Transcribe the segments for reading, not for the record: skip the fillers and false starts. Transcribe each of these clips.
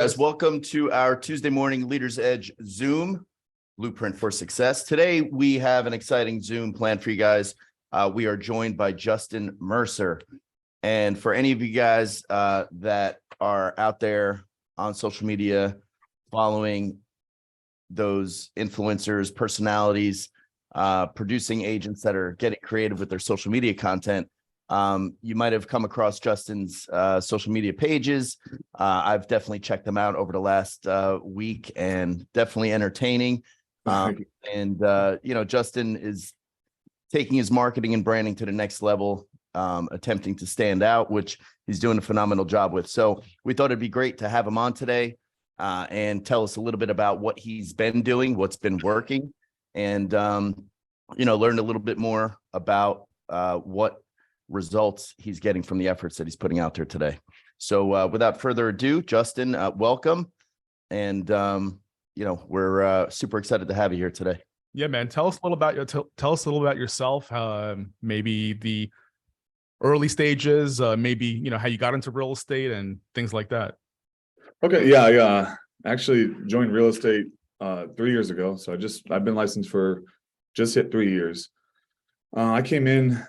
Guys, welcome to our Tuesday morning Leaders Edge Zoom Blueprint for Success. Today, we have an exciting Zoom planned for you guys. We are joined by Justin Mercer. And for any of you guys that are out there on social media following those influencers, personalities, producing agents that are getting creative with their social media content, you might have come across Justin's social media pages. I've definitely checked them out over the last week and definitely entertaining. Justin is taking his marketing and branding to the next level, attempting to stand out, which he's doing a phenomenal job with. So we thought it'd be great to have him on today and tell us a little bit about what he's been doing, what's been working, and, learn a little bit more about what results he's getting from the efforts that he's putting out there today. So without further ado, Justin, welcome. And, we're super excited to have you here today. Yeah, man. Tell us a little about yourself, maybe the early stages, maybe, how you got into real estate and things like that. Okay. Yeah. I actually joined real estate 3 years ago. So I've been licensed for just hit 3 years. I came in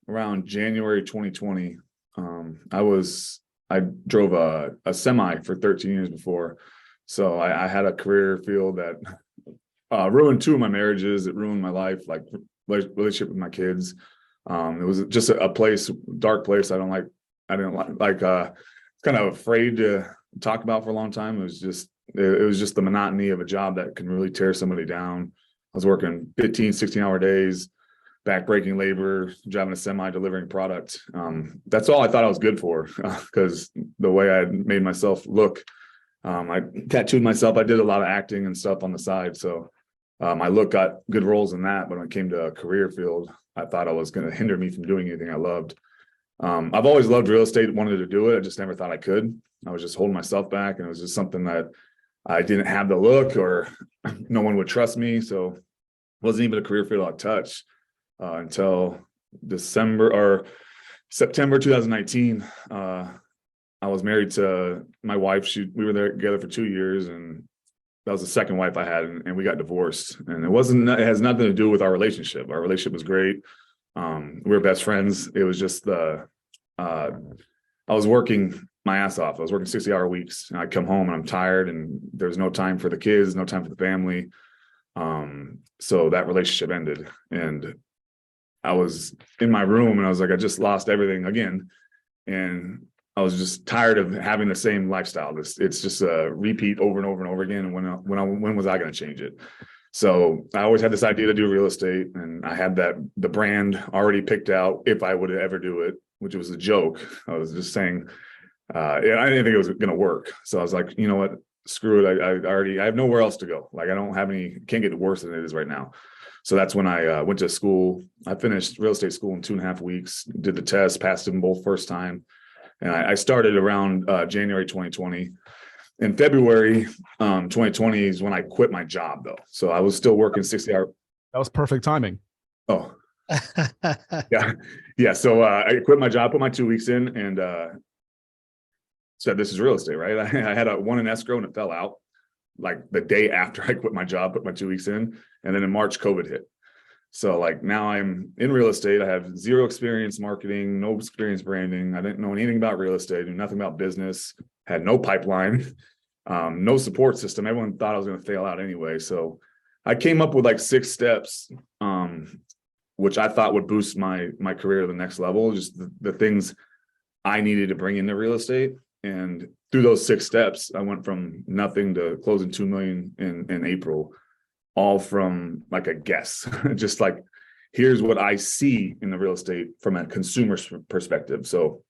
around January 2020. I drove a semi for 13 years before. So I had a career field that ruined 2 of my marriages. It ruined my life, like relationship with my kids. It was just a dark place. I didn't like kind of afraid to talk about for a long time. It was just the monotony of a job that can really tear somebody down. I was working 15, 16-hour days, back-breaking labor, driving a semi, delivering product. That's all I thought I was good for, because the way I had made myself look, I tattooed myself. I did a lot of acting and stuff on the side. So my look got good roles in that. But when it came to a career field, I thought it was going to hinder me from doing anything I loved. I've always loved real estate, wanted to do it. I just never thought I could. I was just holding myself back. And it was just something that I didn't have the look, or no one would trust me. So it wasn't even a career field I'd touch. Until September 2019, I was married to my wife. We were there together for 2 years, and that was the second wife I had, and we got divorced. And it has nothing to do with our relationship. Our relationship was great. We were best friends. It was just I was working my ass off. I was working 60-hour weeks, and I'd come home and I'm tired, and there's no time for the kids, no time for the family. So that relationship ended, and I was in my room and I was like, I just lost everything again. And I was just tired of having the same lifestyle. It's just a repeat over and over and over again. And when was I going to change it? So I always had this idea to do real estate, and I had the brand already picked out if I would ever do it, which was a joke. I was just saying, I didn't think it was going to work. So I was like, you know what, screw it. I have nowhere else to go. Like, can't get worse than it is right now. So that's when I went to school. I finished real estate school in 2.5 weeks, did the test, passed them both first time. And I started around January 2020. In February 2020 is when I quit my job, though. So I was still working 60-hour. That was perfect timing. Oh, yeah. Yeah. So I quit my job, put my 2 weeks in, and said, this is real estate, right? I had one in escrow, and it fell out like the day after I quit my job, put my 2 weeks in. And then in March, COVID hit. So like now I'm in real estate. I have zero experience marketing, no experience branding. I didn't know anything about real estate, knew nothing about business, had no pipeline, no support system. Everyone thought I was going to fail out anyway. So I came up with like 6 steps, which I thought would boost my career to the next level, just the things I needed to bring into real estate. And through those 6 steps, I went from nothing to closing $2 million in April, all from like a guess, just like, here's what I see in the real estate from a consumer's perspective. So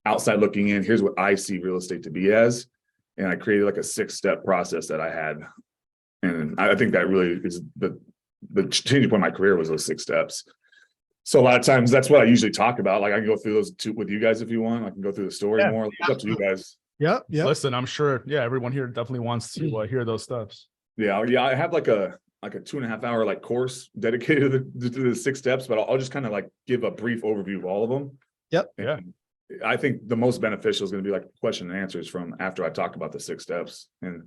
outside looking in, here's what I see real estate to be as. And I created like a 6-step process that I had. And I think that really is the changing point of my career was those 6 steps. So a lot of times that's what I usually talk about. Like I can go through those 2 with you guys if you want. I can go through the story more. It's up to you guys. Yeah. Listen, I'm sure. Yeah, everyone here definitely wants to hear those steps. Yeah. I have like a 2.5 hour like course dedicated to the 6 steps, but I'll just kind of like give a brief overview of all of them. Yep. Yeah. I think the most beneficial is going to be like question and answers from after I talk about the 6 steps. And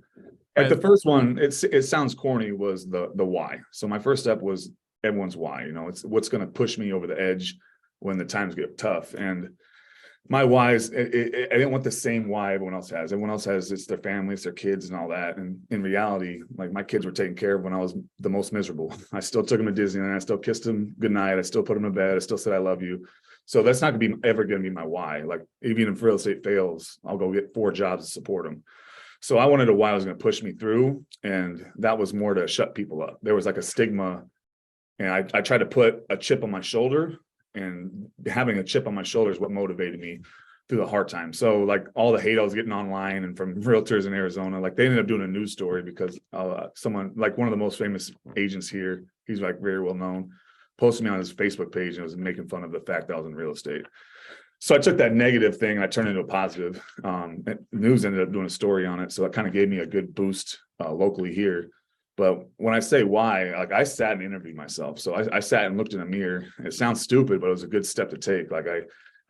like the first one, it sounds corny, was the why. So my first step was everyone's why. It's what's going to push me over the edge when the times get tough. And my why is, I didn't want the same why everyone else has. Everyone else has, it's their families, their kids and all that. And in reality, like my kids were taken care of when I was the most miserable. I still took them to Disneyland. I still kissed them goodnight. I still put them to bed. I still said, I love you. So that's not gonna be ever gonna be my why. Like even if real estate fails, I'll go get 4 jobs to support them. So I wanted a why was gonna push me through. And that was more to shut people up. There was like a stigma. And I tried to put a chip on my shoulder, and having a chip on my shoulder is what motivated me through the hard time. So like all the hate I was getting online and from realtors in Arizona, like they ended up doing a news story because someone, like one of the most famous agents here, he's like very well known, posted me on his Facebook page and was making fun of the fact that I was in real estate. So I took that negative thing and I turned it into a positive. News ended up doing a story on it. So it kind of gave me a good boost locally here. But when I say why, like I sat and interviewed myself. So I sat and looked in a mirror. It sounds stupid, but it was a good step to take. Like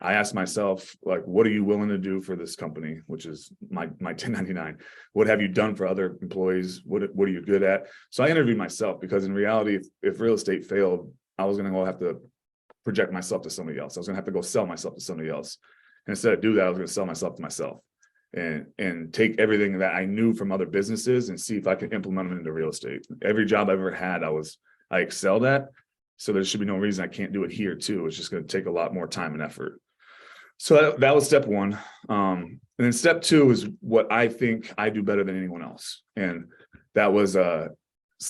I asked myself, like, what are you willing to do for this company, which is my 1099? What have you done for other employees? What are you good at? So I interviewed myself, because in reality, if real estate failed, I was going to go have to project myself to somebody else. I was going to have to go sell myself to somebody else. And instead of do that, I was going to sell myself to myself and take everything that I knew from other businesses and see if I could implement them into real estate. Every job I've ever had, I excelled at. So there should be no reason I can't do it here too. It's just going to take a lot more time and effort. So that was step 1. And then step 2 is what I think I do better than anyone else. And that was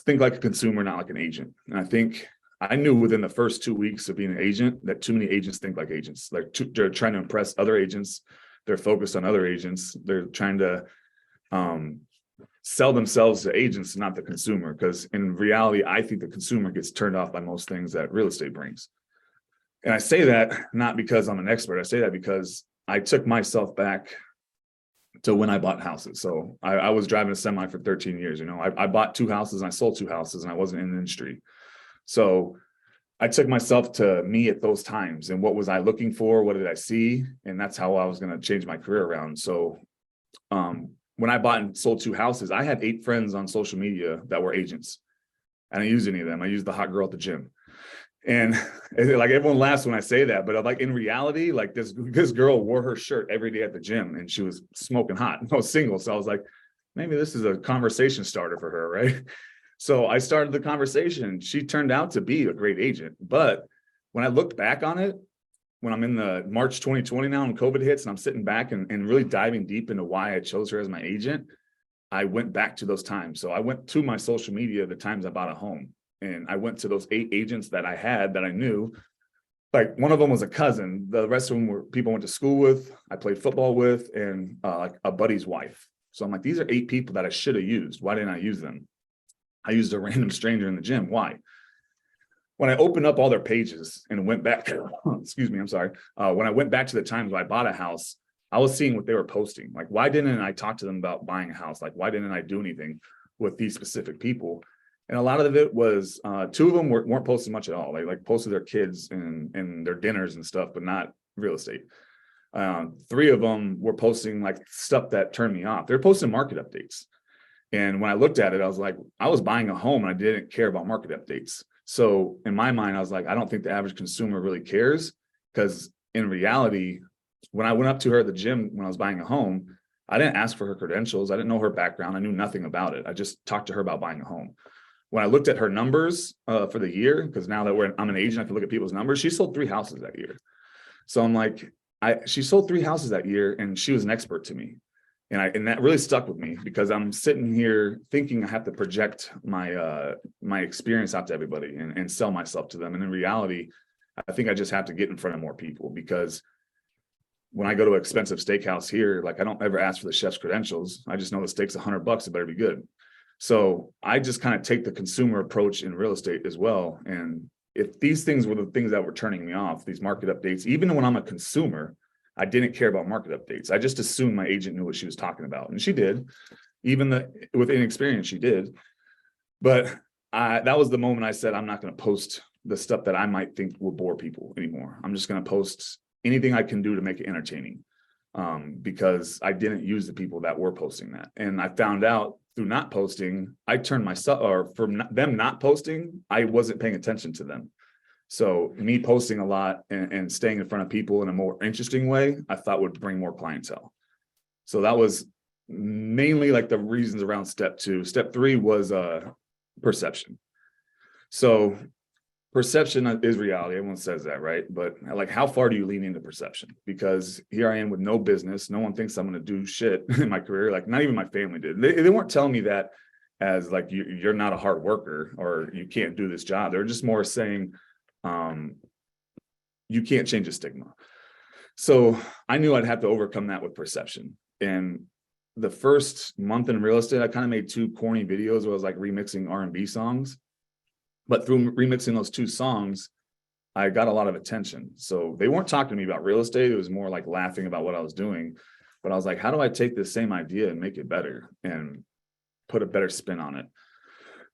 think like a consumer, not like an agent. And I think I knew within the first 2 weeks of being an agent that too many agents think like agents. Like they're trying to impress other agents. They're focused on other agents. They're trying to sell themselves to agents, not the consumer. Because in reality, I think the consumer gets turned off by most things that real estate brings. And I say that not because I'm an expert. I say that because I took myself back to when I bought houses. So I was driving a semi for 13 years. I bought 2 houses and I sold 2 houses, and I wasn't in the industry. So I took myself to me at those times, and what was I looking for? What did I see? And that's how I was going to change my career around. So when I bought and sold 2 houses, I had 8 friends on social media that were agents. I didn't use any of them. I used the hot girl at the gym. And like everyone laughs when I say that, but like in reality, like this girl wore her shirt every day at the gym and she was smoking hot. I was single. So I was like, maybe this is a conversation starter for her, right? So I started the conversation. She turned out to be a great agent. But when I looked back on it, when I'm in the March 2020 now and COVID hits and I'm sitting back and really diving deep into why I chose her as my agent, I went back to those times. So I went to my social media, the times I bought a home. And I went to those 8 agents that I had that I knew. Like one of them was a cousin. The rest of them were people I went to school with, I played football with, and like a buddy's wife. So I'm like, these are 8 people that I should have used. Why didn't I use them? I used a random stranger in the gym. Why? When I opened up all their pages and went back, excuse me, I'm sorry. When I went back to the times when I bought a house, I was seeing what they were posting. Like, why didn't I talk to them about buying a house? Like, why didn't I do anything with these specific people? And a lot of it was 2 of them weren't posting much at all. They like posted their kids and their dinners and stuff, but not real estate. 3 of them were posting like stuff that turned me off. They're posting market updates. And when I looked at it, I was like, I was buying a home and I didn't care about market updates. So in my mind, I was like, I don't think the average consumer really cares, because in reality, when I went up to her at the gym when I was buying a home, I didn't ask for her credentials. I didn't know her background. I knew nothing about it. I just talked to her about buying a home. When I looked at her numbers for the year, because now that I'm an agent, I can look at people's numbers. She sold 3 houses that year. So I'm like, she sold 3 houses that year and she was an expert to me. And that really stuck with me, because I'm sitting here thinking I have to project my experience out to everybody and sell myself to them. And in reality, I think I just have to get in front of more people, because when I go to an expensive steakhouse here, like I don't ever ask for the chef's credentials. I just know the steak's $100. It better be good. So I just kind of take the consumer approach in real estate as well. And if these things were the things that were turning me off, these market updates, even when I'm a consumer, I didn't care about market updates. I just assumed my agent knew what she was talking about. And she did. Even with inexperience, she did. But that was the moment I said, I'm not going to post the stuff that I might think will bore people anymore. I'm just going to post anything I can do to make it entertaining. Because I didn't use the people that were posting that. And I found out through not posting, I turned myself, or from them not posting, I wasn't paying attention to them. So me posting a lot and staying in front of people in a more interesting way, I thought would bring more clientele. So that was mainly like the reasons around step 2. Step 3 was perception. So perception is reality. Everyone says that, right? But like, how far do you lean into perception? Because here I am with no business. No one thinks I'm going to do shit in my career. Like, not even my family did. They weren't telling me that as like, you're not a hard worker or you can't do this job. They're just more saying, you can't change a stigma. So I knew I'd have to overcome that with perception. And the first month in real estate, I kind of made 2 corny videos where I was like remixing R&B songs. But through remixing those 2 songs, I got a lot of attention. So they weren't talking to me about real estate. It was more like laughing about what I was doing. But I was like, how do I take this same idea and make it better and put a better spin on it?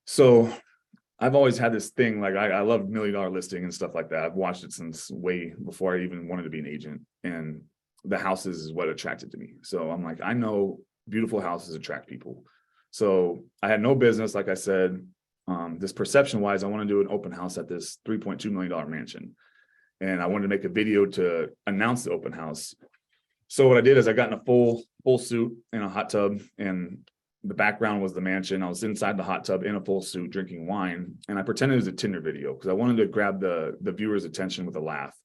So I've always had this thing, like I love $1 million listing and stuff like that. I've watched it since way before I even wanted to be an agent. And the houses is what attracted to me. So I'm like, I know beautiful houses attract people. So I had no business, like I said. This perception wise, I want to do an open house at this $3.2 million mansion. And I wanted to make a video to announce the open house. So what I did is I got in a full suit in a hot tub, and the background was the mansion. I was inside the hot tub in a full suit drinking wine, and I pretended it was a Tinder video because I wanted to grab the viewer's attention with a laugh.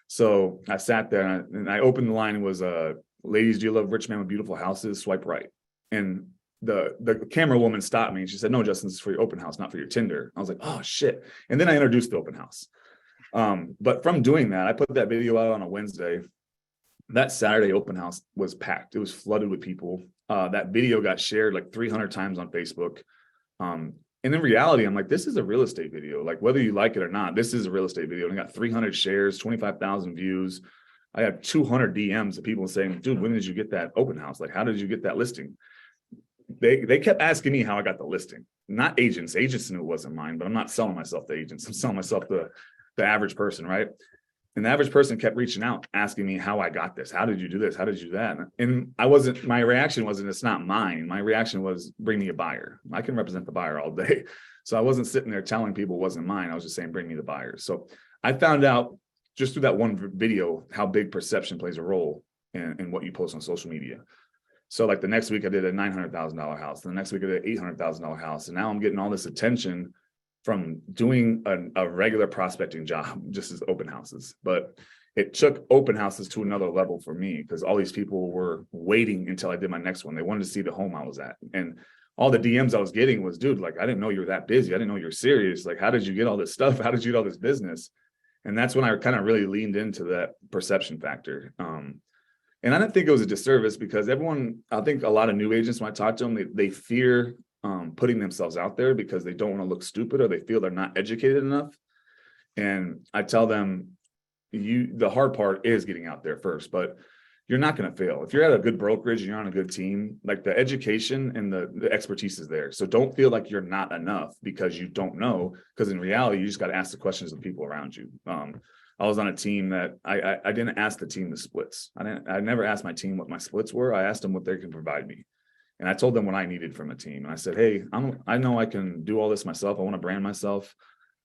So I sat there and I opened the line. It was, ladies, do you love rich men with beautiful houses? Swipe right. And the camera woman stopped me and she said, no, Justin, this is for your open house, not for your Tinder. I was like, oh shit. And then I introduced the open house. But from doing that, I put that video out on a Wednesday. That Saturday open house was packed. It was flooded with people. That video got shared like 300 times on Facebook. And in reality, I'm like, this is a real estate video. Like, whether you like it or not, this is a real estate video. And I got 300 shares, 25,000 views. I have 200 DMs of people saying, dude, when did you get that open house? Like, how did you get that listing? They kept asking me how I got the listing. Not agents. Agents knew it wasn't mine, but I'm not selling myself to agents. I'm selling myself to the average person, right? And the average person kept reaching out, asking me how I got this. How did you do this? How did you do that? And my reaction wasn't, it's not mine. My reaction was, bring me a buyer. I can represent the buyer all day. So I wasn't sitting there telling people it wasn't mine. I was just saying, bring me the buyers. So I found out just through that one video how big perception plays a role in what you post on social media. So like the next week I did a $900,000 house. The next week I did an $800,000 house. And now I'm getting all this attention from doing a regular prospecting job, just as open houses. But it took open houses to another level for me because all these people were waiting until I did my next one. They wanted to see the home I was at. And all the DMs I was getting was, dude, like, I didn't know you were that busy. I didn't know you were serious. Like, how did you get all this stuff? How did you get all this business? And that's when I kind of really leaned into that perception factor. And I didn't think it was a disservice because I think a lot of new agents, when I talk to them, they fear putting themselves out there because they don't want to look stupid or they feel they're not educated enough. And I tell them, the hard part is getting out there first, but you're not going to fail. If you're at a good brokerage and you're on a good team, like the education and the expertise is there. So don't feel like you're not enough because you don't know, because in reality, you just got to ask the questions of the people around you. I was on a team that I didn't ask the team the splits. I never asked my team what my splits were. I asked them what they can provide me. And I told them what I needed from a team. And I said, hey, I know I can do all this myself. I want to brand myself,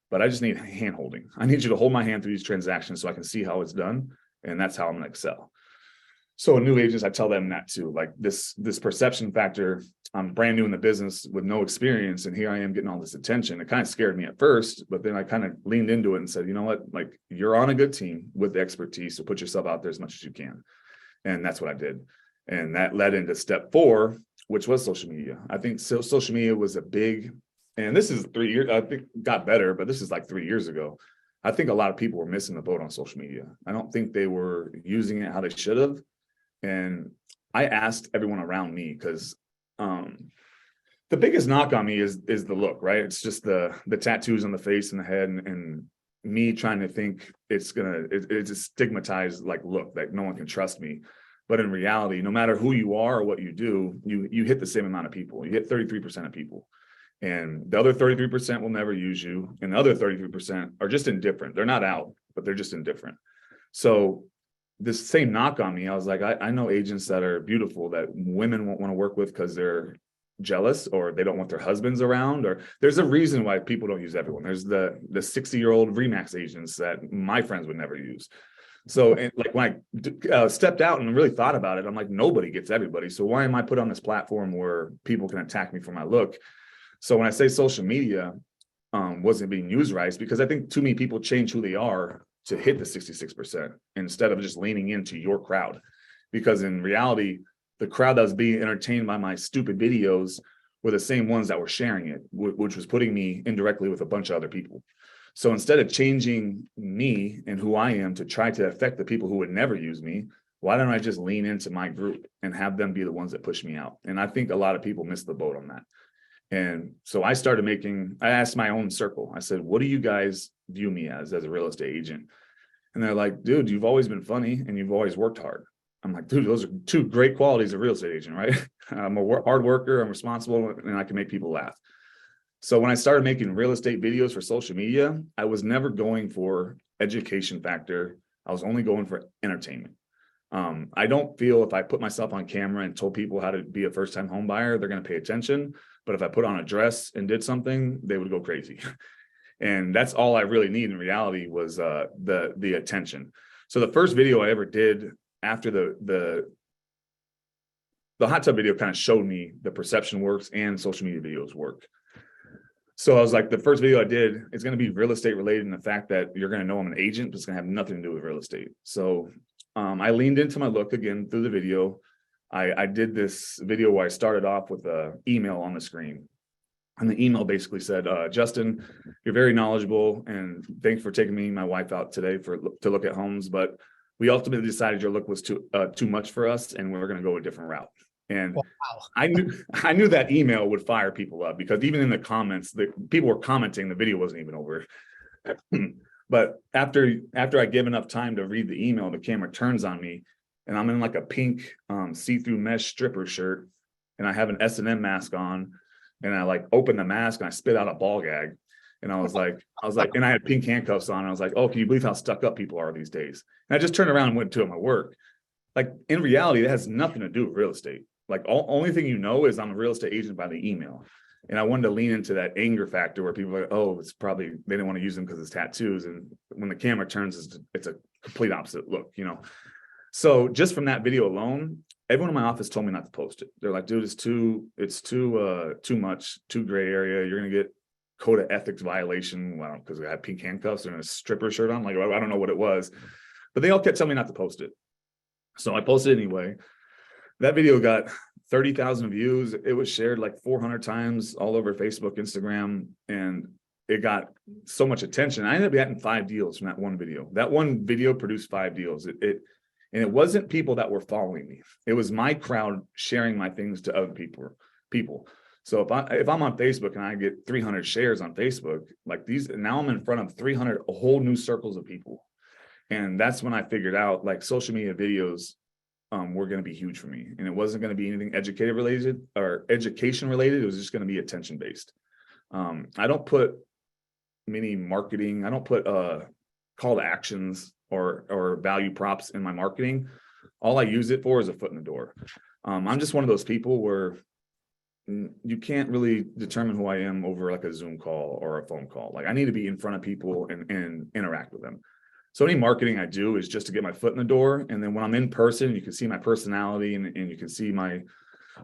but I just need hand holding. I need you to hold my hand through these transactions so I can see how it's done. And that's how I'm going to excel. So new agents, I tell them that too, like this perception factor. I'm brand new in the business with no experience. And here I am getting all this attention. It kind of scared me at first, but then I kind of leaned into it and said, you know what, like you're on a good team with the expertise. So put yourself out there as much as you can. And that's what I did. And that led into step 4, which was social media. I think social media was a big, and this is 3 years, I think got better, but this is like 3 years ago. I think a lot of people were missing the boat on social media. I don't think they were using it how they should have. And I asked everyone around me because the biggest knock on me is the look, right? It's just the tattoos on the face and the head, and me trying to think it's a stigmatized like look that no one can trust me. But in reality, no matter who you are or what you do, you hit the same amount of people. You hit 33% of people. And the other 33% will never use you. And the other 33% are just indifferent. They're not out, but they're just indifferent. So this same knock on me. I was like, I know agents that are beautiful that women won't want to work with because they're jealous or they don't want their husbands around, or there's a reason why people don't use everyone. There's the 60-year-old Remax agents that my friends would never use. So like when I stepped out and really thought about it, I'm like, nobody gets everybody. So why am I put on this platform where people can attack me for my look? So when I say social media wasn't being used right, it's because I think too many people change who they are to hit the 66% instead of just leaning into your crowd. Because in reality, the crowd that was being entertained by my stupid videos were the same ones that were sharing it, which was putting me indirectly with a bunch of other people. So instead of changing me and who I am to try to affect the people who would never use me, why don't I just lean into my group and have them be the ones that push me out? And I think a lot of people miss the boat on that. And so I asked my own circle. I said, what do you guys view me as a real estate agent? And they're like, dude, you've always been funny and you've always worked hard. I'm like, dude, those are two great qualities of a real estate agent, right? I'm a hard worker, I'm responsible, and I can make people laugh. So when I started making real estate videos for social media, I was never going for education factor. I was only going for entertainment. I don't feel if I put myself on camera and told people how to be a first-time home buyer, they're going to pay attention. But if I put on a dress and did something, they would go crazy. And that's all I really need in reality was the attention. So the first video I ever did after the hot tub video kind of showed me the perception works and social media videos work. So I was like, the first video I did is going to be real estate related, and the fact that you're going to know I'm an agent, but it's going to have nothing to do with real estate. So I leaned into my look again through the video. I did this video where I started off with an email on the screen. And the email basically said, Justin, you're very knowledgeable, and thanks for taking me and my wife out today to look at homes. But we ultimately decided your look was too much for us, and we're going to go a different route. And wow. I knew that email would fire people up, because even in the comments, people were commenting the video wasn't even over. But after I give enough time to read the email, the camera turns on me, and I'm in like a pink see-through mesh stripper shirt, and I have an S&M mask on, and I like open the mask and I spit out a ball gag. And I was like, and I had pink handcuffs on. And I was like, oh, can you believe how stuck up people are these days? And I just turned around and went to my work. Like, in reality, that has nothing to do with real estate. Like, only thing you know is I'm a real estate agent by the email. And I wanted to lean into that anger factor where people are like, oh, it's probably, they didn't want to use them because it's tattoos. And when the camera turns, it's a complete opposite look, you know? So just from that video alone, everyone in my office told me not to post it. They're like, dude, it's too much, too gray area. You're going to get code of ethics violation. Well, because I had pink handcuffs and a stripper shirt on. Like, I don't know what it was, but they all kept telling me not to post it. So I posted it anyway. That video got 30,000 views. It was shared like 400 times all over Facebook, Instagram, and it got so much attention. I ended up getting 5 deals from that one video. That one video produced 5 deals. And it wasn't people that were following me. It was my crowd sharing my things to other people. So if I'm on Facebook and I get 300 shares on Facebook, like these, now I'm in front of 300 whole new circles of people. And that's when I figured out, like, social media videos were going to be huge for me. And it wasn't going to be anything education related. It was just going to be attention based. I don't put many marketing. I don't put call to actions or value props in my marketing. All I use it for is a foot in the door. I'm just one of those people where you can't really determine who I am over like a Zoom call or a phone call. Like, I need to be in front of people and interact with them. So any marketing I do is just to get my foot in the door. And then when I'm in person, you can see my personality and you can see my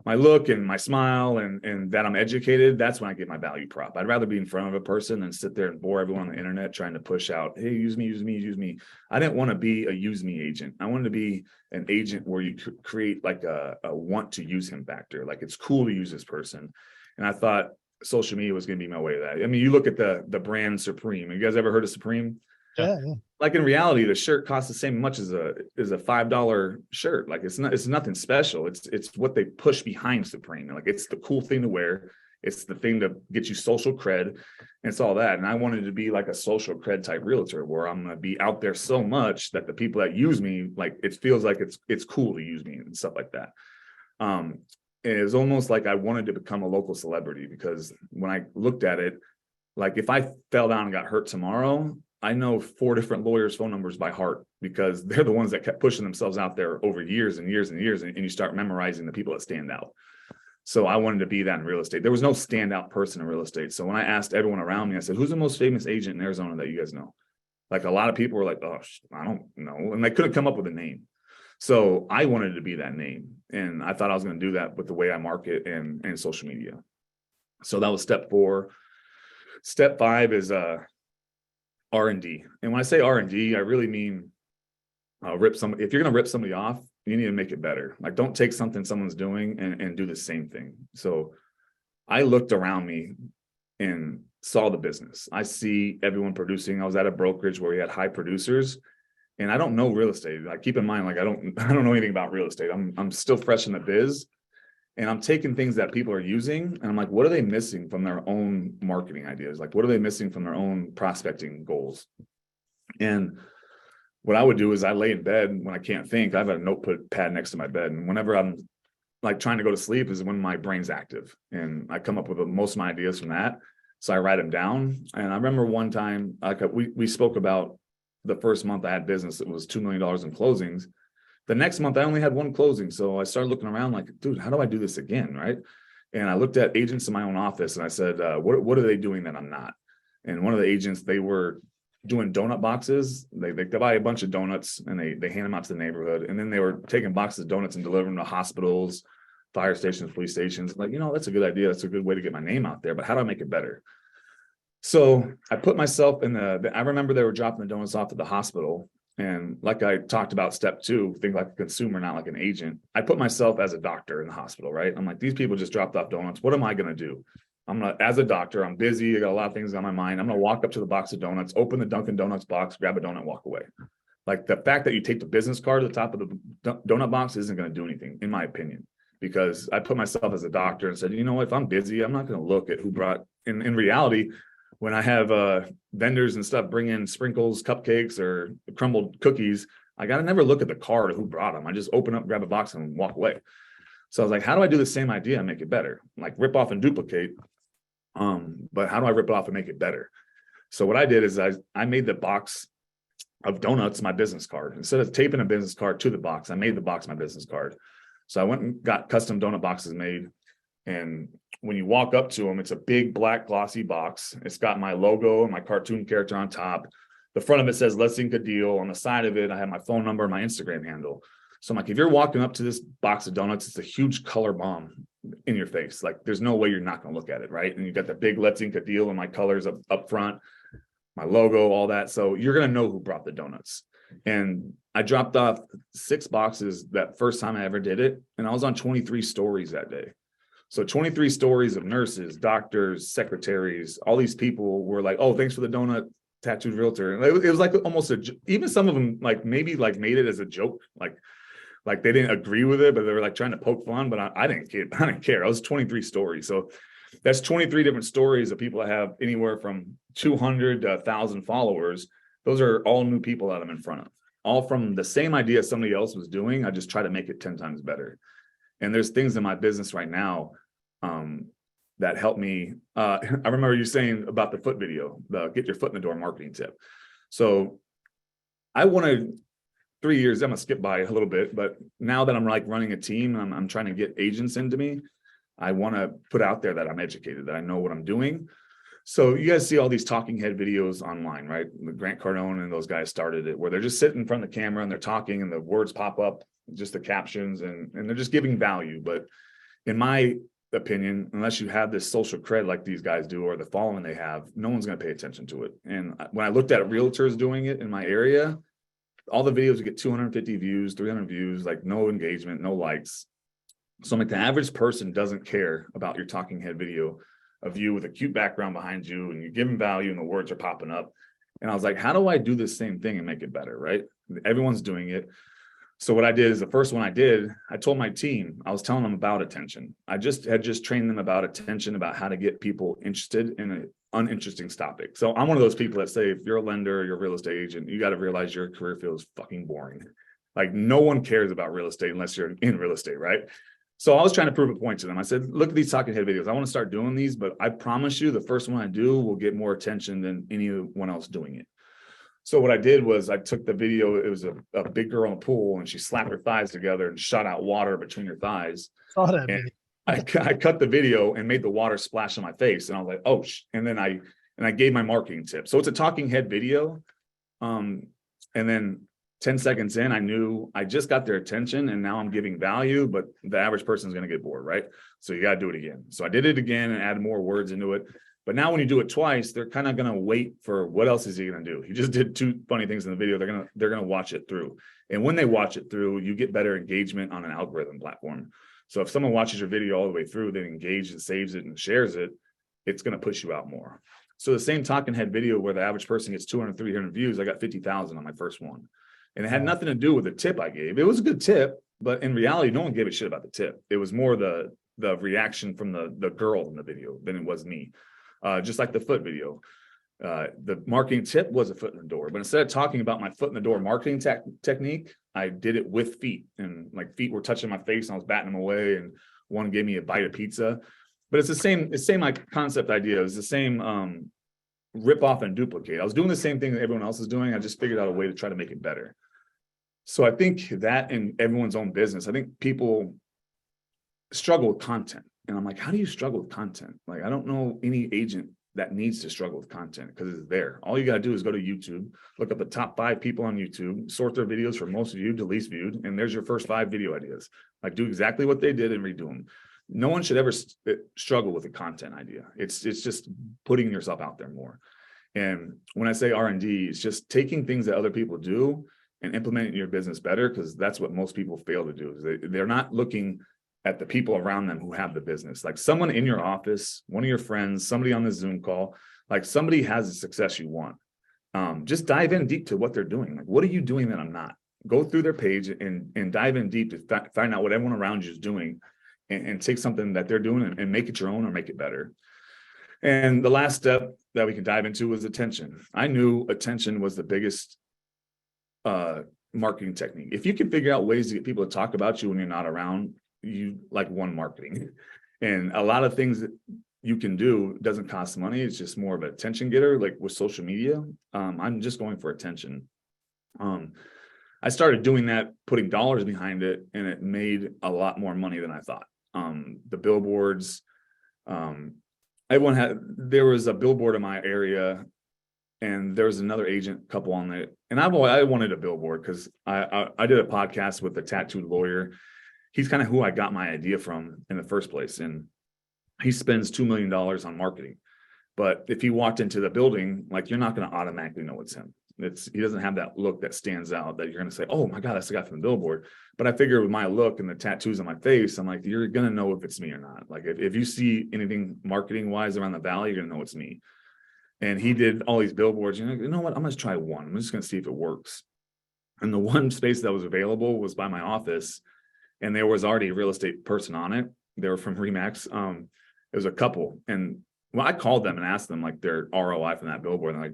look and my smile and that I'm educated. That's when I get my value prop. I'd rather be in front of a person than sit there and bore everyone on the internet trying to push out, hey, use me, use me, use me. I didn't want to be a use me agent. I wanted to be an agent where you could create like a want to use him factor. Like, it's cool to use this person. And I thought social media was going to be my way to that. I mean, you look at the brand Supreme. Have you guys ever heard of Supreme? Yeah. Like, in reality, the shirt costs the same much as a $5 shirt. Like, it's nothing special. It's what they push behind Supreme. Like, it's the cool thing to wear. It's the thing to get you social cred. And it's all that. And I wanted to be like a social cred type realtor where I'm going to be out there so much that the people that use me, like, it feels like it's cool to use me and stuff like that. And it was almost like I wanted to become a local celebrity, because when I looked at it, like, if I fell down and got hurt tomorrow, I know 4 different lawyers' phone numbers by heart because they're the ones that kept pushing themselves out there over years and years and years. And you start memorizing the people that stand out. So I wanted to be that in real estate. There was no standout person in real estate. So when I asked everyone around me, I said, who's the most famous agent in Arizona that you guys know? Like a lot of people were like, oh, I don't know. And they couldn't come up with a name. So I wanted to be that name. And I thought I was going to do that with the way I market and social media. So that was step 4. Step 5 is R&D. And when I say R&D, I really mean if you're going to rip somebody off, you need to make it better. Like, don't take something someone's doing and do the same thing. So I looked around me and saw the business. I see everyone producing. I was at a brokerage where we had high producers, and I don't know real estate. Like, keep in mind, like I don't know anything about real estate. I'm still fresh in the biz, and I'm taking things that people are using, and I'm like, what are they missing from their own marketing ideas? Like, what are they missing from their own prospecting goals? And what I would do is I lay in bed when I can't think. I have a notepad next to my bed, and whenever I'm like trying to go to sleep is when my brain's active, and I come up with most of my ideas from that. So I write them down. And I remember one time, like we spoke about the first month I had business, it was $2 million in closings. The next month I only had 1 closing. So I started looking around like, dude, how do I do this again? Right. And I looked at agents in my own office and I said, what are they doing that I'm not? And one of the agents, they were doing donut boxes. They buy a bunch of donuts and they hand them out to the neighborhood. And then they were taking boxes of donuts and delivering them to hospitals, fire stations, police stations. Like, that's a good idea. That's a good way to get my name out there, but how do I make it better? So I put myself in I remember they were dropping the donuts off at the hospital. And like I talked about step 2, think like a consumer, not like an agent. I put myself as a doctor in the hospital, right? I'm like, these people just dropped off donuts. What am I going to do? As a doctor, I'm busy. I got a lot of things on my mind. I'm going to walk up to the box of donuts, open the Dunkin' Donuts box, grab a donut, walk away. Like, the fact that you take the business card to the top of the donut box isn't going to do anything, in my opinion, because I put myself as a doctor and said, if I'm busy, I'm not going to look at who brought in reality. When I have vendors and stuff bring in sprinkles, cupcakes, or crumbled cookies, I got to never look at the card of who brought them. I just open up, grab a box, and walk away. So I was like, how do I do the same idea and make it better? Like, rip off and duplicate. But how do I rip it off and make it better? So what I did is I made the box of donuts my business card. Instead of taping a business card to the box, I made the box my business card. So I went and got custom donut boxes made. And when you walk up to them, it's a big black glossy box. It's got my logo and my cartoon character on top. The front of it says, let's ink a deal. On the side of it, I have my phone number and my Instagram handle. So I'm like, if you're walking up to this box of donuts, it's a huge color bomb in your face. Like, there's no way you're not going to look at it, right? And you got the big let's ink a deal and my colors up front, my logo, all that. So you're going to know who brought the donuts. And I dropped off 6 boxes that first time I ever did it. And I was on 23 stories that day. So 23 stories of nurses, doctors, secretaries, all these people were like, oh, thanks for the donut, tattooed realtor. And it was like almost even some of them like maybe like made it as a joke. Like they didn't agree with it, but they were like trying to poke fun, but I didn't care. I didn't care. I was 23 stories. So that's 23 different stories of people that have anywhere from 200 to 1,000 followers. Those are all new people that I'm in front of, all from the same idea somebody else was doing. I just try to make it 10 times better. And there's things in my business right now that help me. I remember you saying about the foot video, the get your foot in the door marketing tip. So I wanted 3 years, I'm gonna skip by a little bit, but now that I'm like running a team, I'm trying to get agents into me. I want to put out there that I'm educated, that I know what I'm doing. So you guys see all these talking head videos online, right? Grant Cardone and those guys started it, where they're just sitting in front of the camera and they're talking and the words pop up, just the captions, and they're just giving value. But in my opinion, unless you have this social cred like these guys do, or the following they have, no one's going to pay attention to it. And when I looked at realtors doing it in my area, all the videos would get 250 views, 300 views, like no engagement, no likes. So I'm like, the average person doesn't care about your talking head video of you with a cute background behind you, and you're giving value and the words are popping up. And I was like, how do I do the same thing and make it better, right? Everyone's doing it. So what I did is the first one I did, I told my team, I was telling them about attention. I had just trained them about attention, about how to get people interested in an uninteresting topic. So I'm one of those people that say, if you're a lender or you're a real estate agent, you got to realize your career field is fucking boring. Like, no one cares about real estate unless you're in real estate, right? So I was trying to prove a point to them. I said, look at these talking head videos. I want to start doing these, but I promise you the first one I do will get more attention than anyone else doing it. So what I did was I took the video. It was a big girl in a pool, and she slapped her thighs together and shot out water between her thighs. Saw that And video. I cut the video and made the water splash on my face, and I was like, oh, and then I gave my marketing tip. So it's a talking head video. And then 10 seconds in, I knew I just got their attention, and now I'm giving value, but the average person is going to get bored, right? So you got to do it again. So I did it again and add more words into it. But now when you do it twice, they're kind of going to wait for what else is he going to do? He just did 2 funny things in the video. They're going to watch it through. And when they watch it through, you get better engagement on an algorithm platform. So if someone watches your video all the way through, then engages and saves it and shares it, it's going to push you out more. So the same talking head video where the average person gets 200, 300 views, I got 50,000 on my first one. And it had nothing to do with the tip I gave. It was a good tip, but in reality, no one gave a shit about the tip. It was more the reaction from the girl in the video than it was me. Just like the foot video. The marketing tip was a foot in the door, but instead of talking about my foot in the door marketing technique, I did it with feet, and like feet were touching my face and I was batting them away, and one gave me a bite of pizza. But it's the same like concept idea. It was the same rip off and duplicate. I was doing the same thing that everyone else is doing. I just figured out a way to try to make it better. So I think that in everyone's own business, I think people struggle with content. And I'm like, how do you struggle with content? Like, I don't know any agent that needs to struggle with content because it's there. All you got to do is go to YouTube, look up the top 5 people on YouTube, sort their videos from most viewed to least viewed, and there's your first 5 video ideas. Like, do exactly what they did and redo them. No one should ever struggle with a content idea. It's just putting yourself out there more. And when I say R&D, it's just taking things that other people do and implementing your business better, because that's what most people fail to do. Is they're not looking at the people around them who have the business. Like someone in your office, one of your friends, somebody on the Zoom call, like somebody has the success you want. Just dive in deep to what they're doing. Like, what are you doing that I'm not? Go through their page and dive in deep to find out what everyone around you is doing, and take something that they're doing and make it your own or make it better. And the last step that we can dive into was attention. I knew attention was the biggest marketing technique. If you can figure out ways to get people to talk about you when you're not around, you like won marketing. And a lot of things that you can do doesn't cost money. It's just more of an attention getter. Like with social media, I'm just going for attention. I started doing that, putting dollars behind it, and it made a lot more money than I thought. The billboards, there was a billboard in my area, and there was another agent couple on it. And I wanted a billboard because I did a podcast with a tattooed lawyer. He's kind of who I got my idea from in the first place. And he spends $2 million on marketing. But if he walked into the building, like, you're not going to automatically know it's him. He doesn't have that look that stands out that you're going to say, oh my God, that's the guy from the billboard. But I figure with my look and the tattoos on my face, I'm like, you're going to know if it's me or not. Like if you see anything marketing wise around the valley, you're going to know it's me. And he did all these billboards. You know what? I'm going to try one. I'm just going to see if it works. And the one space that was available was by my office. And there was already a real estate person on it. They were from Remax. It was a couple. And well, I called them and asked them like their ROI from that billboard. And like,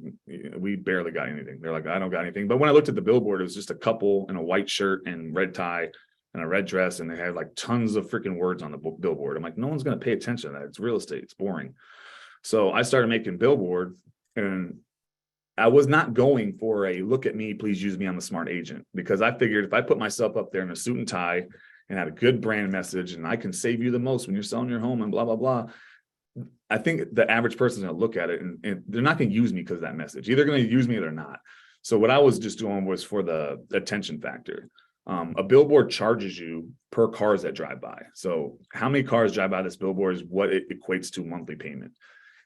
we barely got anything. They're like, I don't got anything. But when I looked at the billboard, it was just a couple in a white shirt and red tie and a red dress. And they had like tons of freaking words on the billboard. I'm like, no one's going to pay attention to that. It's real estate. It's boring. So I started making billboard, and I was not going for a look at me, please use me, I'm a smart agent, because I figured if I put myself up there in a suit and tie and had a good brand message and I can save you the most when you're selling your home and blah, blah, blah, I think the average person is going to look at it and they're not going to use me because of that message. Either going to use me or they're not. So what I was just doing was for the attention factor. A billboard charges you per cars that drive by. So how many cars drive by this billboard is what it equates to monthly payment.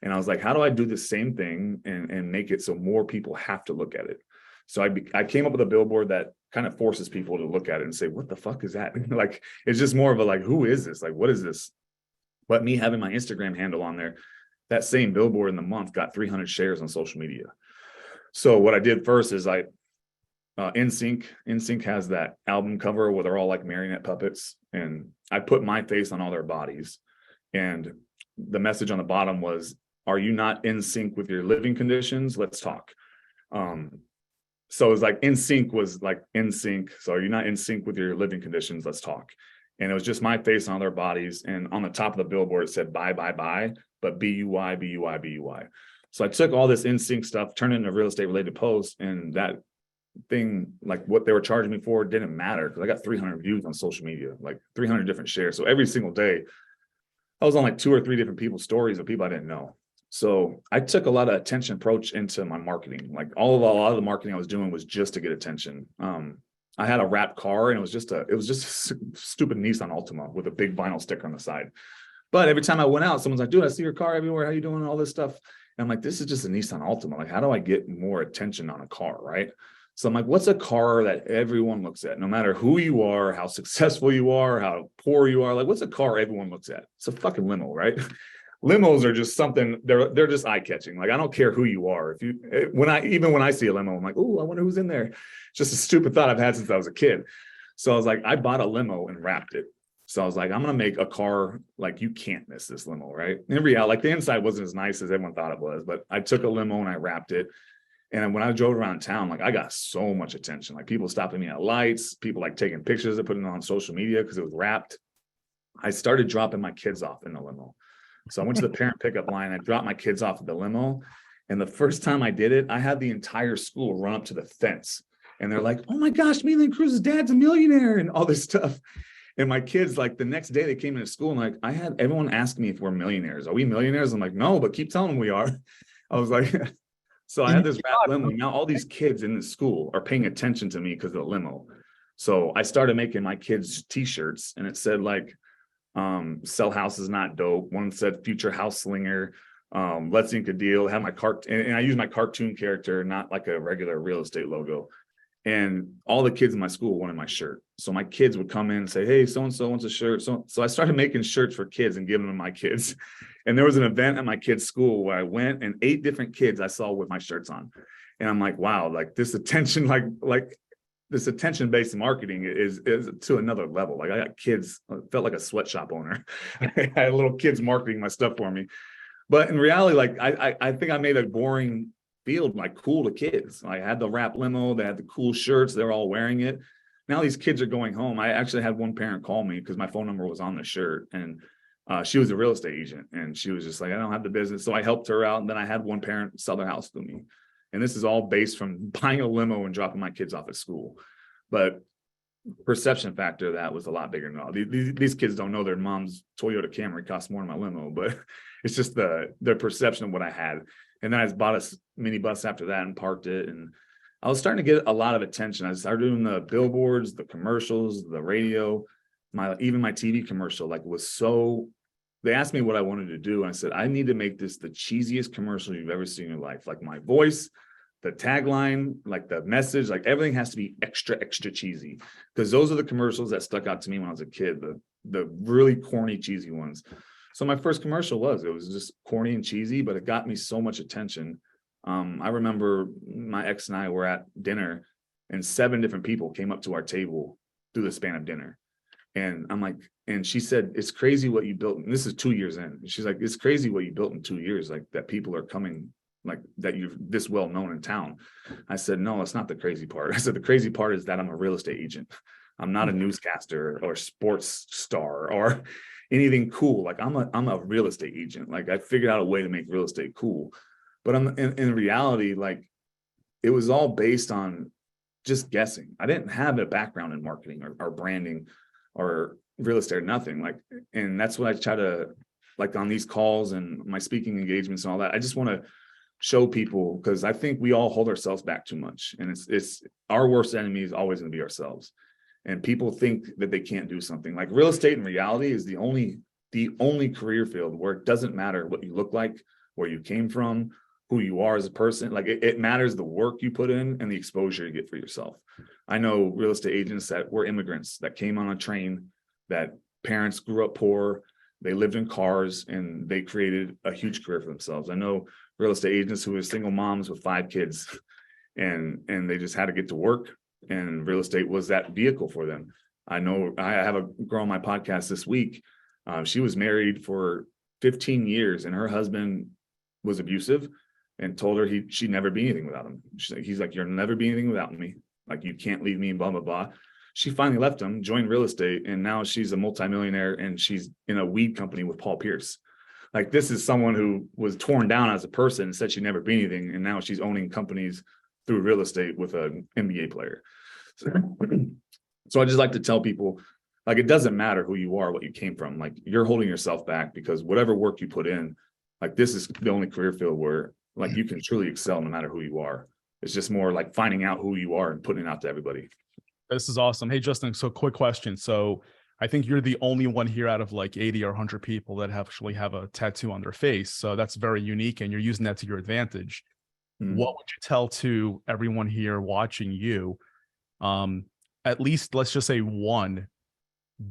And I was like, how do I do the same thing and make it so more people have to look at it? So I came up with a billboard that kind of forces people to look at it and say, what the fuck is that? Like, it's just more of a like, who is this? Like, what is this? But me having my Instagram handle on there, that same billboard in the month got 300 shares on social media. So what I did first is NSYNC has that album cover where they're all like marionette puppets. And I put my face on all their bodies. And the message on the bottom was, are you not in sync with your living conditions? Let's talk. So it's like NSYNC was like in sync. So are you not in sync with your living conditions? Let's talk. And it was just my face on their bodies. And on the top of the billboard, it said, buy, buy, buy, but BUY, BUY, BUY. So I took all this in-sync stuff, turned it into real estate related posts, and that thing, like what they were charging me for, didn't matter because I got 300 views on social media, like 300 different shares. So every single day I was on like 2 or 3 different people's stories of people I didn't know. So I took a lot of attention approach into my marketing. Like a lot of the marketing I was doing was just to get attention. I had a wrapped car, and it was just a stupid Nissan Altima with a big vinyl sticker on the side. But every time I went out, someone's like, dude, I see your car everywhere. How you doing? All this stuff. And I'm like, this is just a Nissan Altima. Like, how do I get more attention on a car? Right. So I'm like, what's a car that everyone looks at, no matter who you are, how successful you are, how poor you are? Like, what's a car everyone looks at? It's a fucking limo, right? Limos are just something, they're just eye-catching. Like, I don't care who you are. When I see a limo, I'm like, oh, I wonder who's in there. It's just a stupid thought I've had since I was a kid. So I was like, I bought a limo and wrapped it. So I was like, I'm gonna make a car like you can't miss this limo, right? In reality, like the inside wasn't as nice as everyone thought it was, but I took a limo and I wrapped it. And when I drove around town, like I got so much attention. Like people stopping me at lights, people like taking pictures and putting it on social media because it was wrapped. I started dropping my kids off in the limo. So I went to the parent pickup line. I dropped my kids off at the limo. And the first time I did it, I had the entire school run up to the fence. And they're like, oh my gosh, Maitland Cruz's dad's a millionaire and all this stuff. And my kids, like the next day they came into school and like, I had everyone ask me if we're millionaires. Are we millionaires? I'm like, no, but keep telling them we are. I was like, so I had this wrapped limo. Now all these kids in the school are paying attention to me because of the limo. So I started making my kids t-shirts, and it said like, sell houses not dope. One said future house slinger. Let's ink a deal. Have my and I use my cartoon character, not like a regular real estate logo. And all the kids in my school wanted my shirt. So my kids would come in and say, hey, so-and-so wants a shirt. So I started making shirts for kids and giving them to my kids. And there was an event at my kids' school where I went, and 8 different kids I saw with my shirts on. And I'm like, wow, like this attention, like this attention-based marketing is to another level. Like I got kids, I felt like a sweatshop owner. I had little kids marketing my stuff for me. But in reality, like I think I made a boring field like cool to kids. I had the wrap limo, they had the cool shirts, they're all wearing it. Now these kids are going home. I actually had one parent call me because my phone number was on the shirt, and she was a real estate agent, and she was just like, I don't have the business. So I helped her out. And then I had one parent sell their house to me. And this is all based from buying a limo and dropping my kids off at school. But perception factor of that was a lot bigger than all. These kids don't know their mom's Toyota Camry costs more than my limo, but it's just their perception of what I had. And then I bought a mini bus after that and parked it. And I was starting to get a lot of attention. I started doing the billboards, the commercials, the radio, even my TV commercial. Like they asked me what I wanted to do. And I said, I need to make this the cheesiest commercial you've ever seen in your life. Like my voice, the tagline, like the message, like everything has to be extra, extra cheesy. Because those are the commercials that stuck out to me when I was a kid, the really corny, cheesy ones. So my first commercial it was just corny and cheesy, but it got me so much attention. I remember my ex and I were at dinner, and 7 different people came up to our table through the span of dinner. And I'm like, and she said, it's crazy what you built. And this is 2 years in. She's like, it's crazy what you built in 2 years, like that people are coming, like that you're this well known in town. I said, no, that's not the crazy part. I said, the crazy part is that I'm a real estate agent. I'm not a newscaster or sports star or anything cool. Like I'm a real estate agent. Like I figured out a way to make real estate cool. But in reality, like it was all based on just guessing. I didn't have a background in marketing or branding or real estate or nothing. Like, and that's what I try to, like on these calls and my speaking engagements and all that, I just want to show people, because I think we all hold ourselves back too much. And it's our worst enemy is always going to be ourselves. And people think that they can't do something. Like real estate in reality is the only career field where it doesn't matter what you look like, where you came from, who you are as a person. Like it matters the work you put in and the exposure you get for yourself. I know real estate agents that were immigrants that came on a train, that parents grew up poor, they lived in cars, and they created a huge career for themselves. I know real estate agents who were single moms with 5 kids, and they just had to get to work, and real estate was that vehicle for them. I know I have a girl on my podcast this week. She was married for 15 years, and her husband was abusive and told her she'd never be anything without him. He's like, you'll never be anything without me. Like, you can't leave me, blah, blah, blah. She finally left him, joined real estate, and now she's a multimillionaire, and she's in a weed company with Paul Pierce. Like this is someone who was torn down as a person and said she'd never be anything, and now she's owning companies through real estate with an NBA player. So I just like to tell people, like, it doesn't matter who you are, what you came from. Like, you're holding yourself back because whatever work you put in, like, this is the only career field where like you can truly excel no matter who you are. It's just more like finding out who you are and putting it out to everybody. This is awesome. Hey, Justin, so quick question. So I think you're the only one here out of like 80 or 100 people that actually have a tattoo on their face. So that's very unique, and you're using that to your advantage. What would you tell to everyone here watching you? At least let's just say one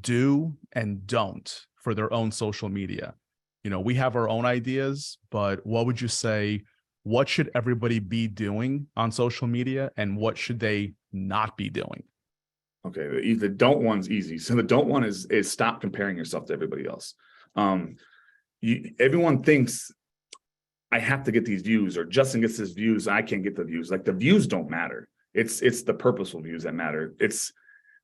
do and don't for their own social media. You know, we have our own ideas, but what would you say? What should everybody be doing on social media, and what should they not be doing? Okay, the don't one's easy. So the don't one is stop comparing yourself to everybody else. Everyone thinks I have to get these views, or Justin gets his views, I can't get the views. Like, the views don't matter. It's the purposeful views that matter. It's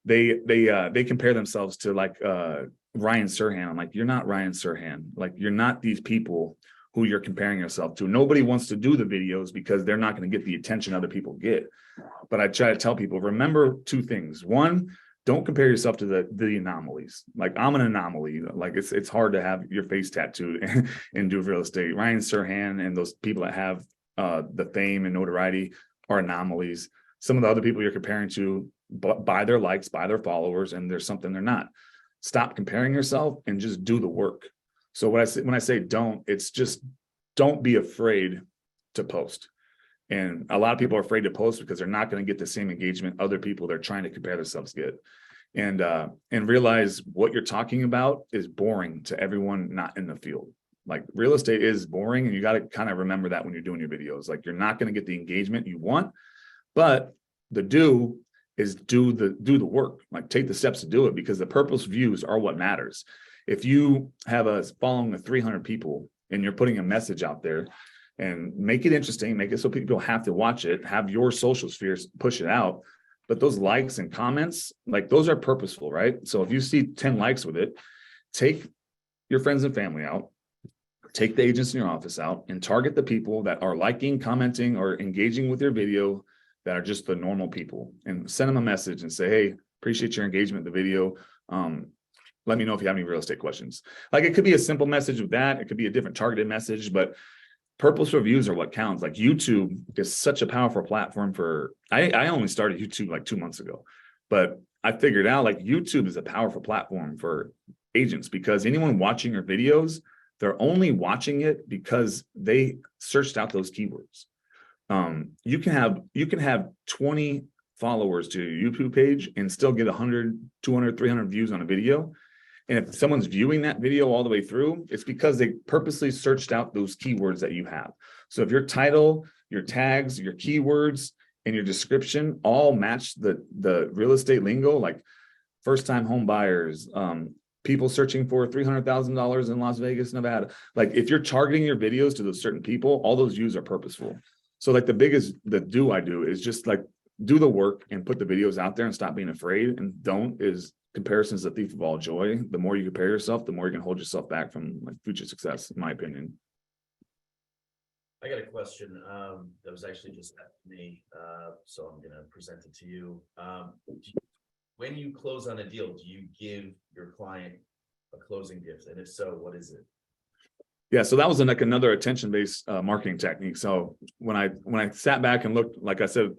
they compare themselves to like Ryan Serhant. I'm like, you're not Ryan Serhant. Like, you're not these people who you're comparing yourself to. Nobody wants to do the videos because they're not going to get the attention other people get. But I try to tell people, remember two things. One, don't compare yourself to the anomalies. Like, I'm an anomaly. Like, it's hard to have your face tattooed and do real estate. Ryan Serhant and those people that have the fame and notoriety are anomalies. Some of the other people you're comparing to buy their likes, buy their followers, and there's something they're not. Stop comparing yourself and just do the work. So when I say don't, it's just don't be afraid to post. And a lot of people are afraid to post because they're not going to get the same engagement other people they're trying to compare themselves get. And realize what you're talking about is boring to everyone not in the field. Like, real estate is boring, and you got to kind of remember that when you're doing your videos. Like, you're not going to get the engagement you want, but the do is do the work. Like, take the steps to do it, because the purpose views are what matters. If you have a following of 300 people and you're putting a message out there, and make it interesting, make it so people have to watch it, have your social spheres push it out. But those likes and comments, like, those are purposeful, right? So if you see 10 likes with it, take your friends and family out, take the agents in your office out, and target the people that are liking, commenting, or engaging with your video that are just the normal people, and send them a message and say, hey, appreciate your engagement in the video. Let me know if you have any real estate questions. Like, it could be a simple message with that. It could be a different targeted message, but purpose reviews are what counts. Like, YouTube is such a powerful platform for, I only started YouTube like 2 months ago, but I figured out like YouTube is a powerful platform for agents, because anyone watching your videos, they're only watching it because they searched out those keywords. You can have 20 followers to your YouTube page and still get 100, 200, 300 views on a video. And if someone's viewing that video all the way through, it's because they purposely searched out those keywords that you have. So if your title, your tags, your keywords, and your description all match the real estate lingo, like first-time home buyers, people searching for $300,000 in Las Vegas, Nevada. Like, if you're targeting your videos to those certain people, all those views are purposeful. So like, the do I do is just like, do the work and put the videos out there and stop being afraid. And don't is comparison is the thief of all joy. The more you compare yourself, the more you can hold yourself back from like future success, in my opinion. I got a question that was actually just asked me, so I'm going to present it to you. When you close on a deal, do you give your client a closing gift? And if so, what is it? Yeah, so that was like another attention-based marketing technique. So when I sat back and looked, like I said,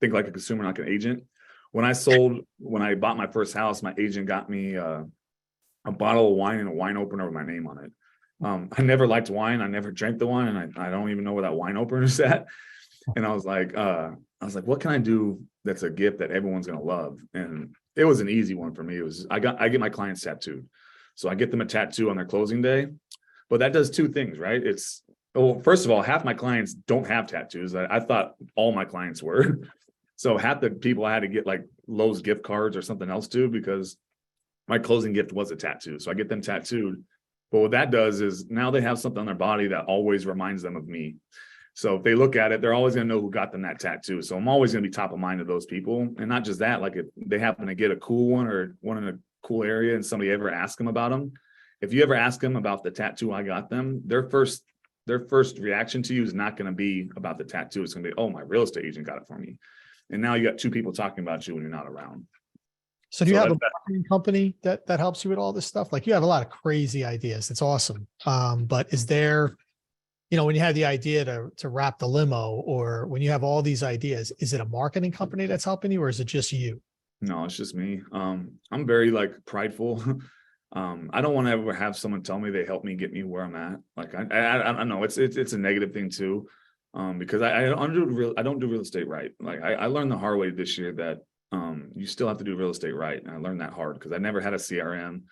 think like a consumer, not an agent. When I bought my first house, my agent got me a bottle of wine and a wine opener with my name on it. I never liked wine. I never drank the wine, and I don't even know where that wine opener is at. And I was like, what can I do that's a gift that everyone's gonna love? And it was an easy one for me. It was I get my clients tattooed, so I get them a tattoo on their closing day. But that does two things, right? Well, first of all, half my clients don't have tattoos. I thought all my clients were. So half the people I had to get like Lowe's gift cards or something else to, because my closing gift was a tattoo. So I get them tattooed. But what that does is now they have something on their body that always reminds them of me. So if they look at it, they're always going to know who got them that tattoo. So I'm always going to be top of mind of those people. And not just that, like if they happen to get a cool one or one in a cool area and somebody ever asks them about them, if you ever ask them about the tattoo I got them, their first reaction to you is not going to be about the tattoo. It's going to be, oh, my real estate agent got it for me. And now you got two people talking about you when you're not around. So do you So have a that- marketing company that helps you with all this stuff? Like you have a lot of crazy ideas. It's awesome. But is there, you know, when you have the idea to wrap the limo, or when you have all these ideas, is it a marketing company that's helping you, or is it just you? No, it's just me. I'm very like prideful. I don't want to ever have someone tell me they helped me get me where I'm at. Like I know it's a negative thing too. Because I don't do real estate right. Like I learned the hard way this year that you still have to do real estate right. And I learned that hard because I never had a CRM.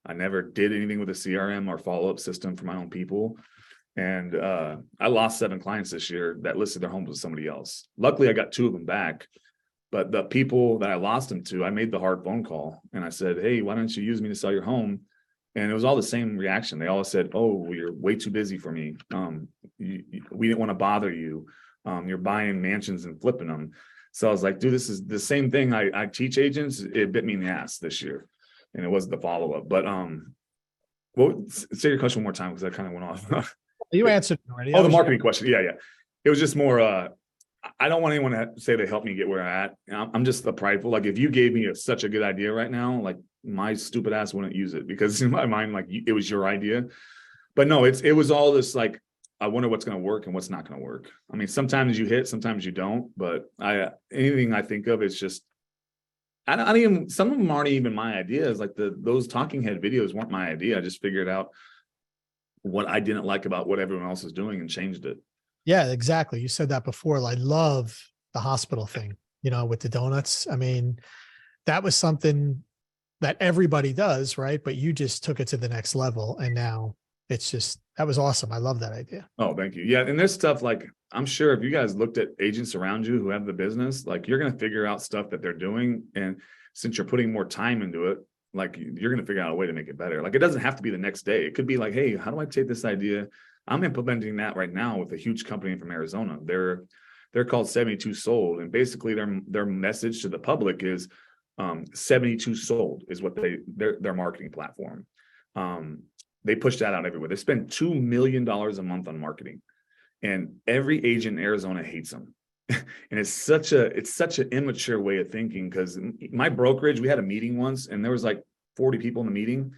I never did anything with a CRM or follow-up system for my own people. And I lost 7 clients this year that listed their homes with somebody else. Luckily, I got 2 of them back. But the people that I lost them to, I made the hard phone call and I said, hey, why don't you use me to sell your home? And it was all the same reaction. They all said, oh, well, you're way too busy for me. We didn't want to bother you. You're buying mansions and flipping them. So I was like, dude, this is the same thing I teach agents. It bit me in the ass this year. And it wasn't the follow-up. But well, say your question one more time because I kind of went off. You answered it already. Oh, the marketing question. Yeah. It was just more, I don't want anyone to say they helped me get where I'm at. I'm just the prideful. Like if you gave me such a good idea right now, like my stupid ass wouldn't use it because in my mind, like it was your idea. But no, it was all this like, I wonder what's going to work and what's not going to work. I mean, sometimes you hit, sometimes you don't. But anything I think of, it's just, I don't even, some of them aren't even my ideas. Like those talking head videos weren't my idea. I just figured out what I didn't like about what everyone else is doing and changed it. Yeah, exactly. You said that before. I love the hospital thing, you know, with the donuts. I mean, that was something that everybody does, right? But you just took it to the next level. And now it's just, that was awesome. I love that idea. Oh, thank you. Yeah. And there's stuff like, I'm sure if you guys looked at agents around you who have the business, like you're going to figure out stuff that they're doing. And since you're putting more time into it, like you're going to figure out a way to make it better. Like it doesn't have to be the next day. It could be like, hey, how do I take this idea? I'm implementing that right now with a huge company from Arizona. They're called 72 Sold. And basically their message to the public is 72 Sold is what their marketing platform. They push that out everywhere. They spend $2 million a month on marketing. And every agent in Arizona hates them. And it's such an immature way of thinking because my brokerage, we had a meeting once and there was like 40 people in the meeting.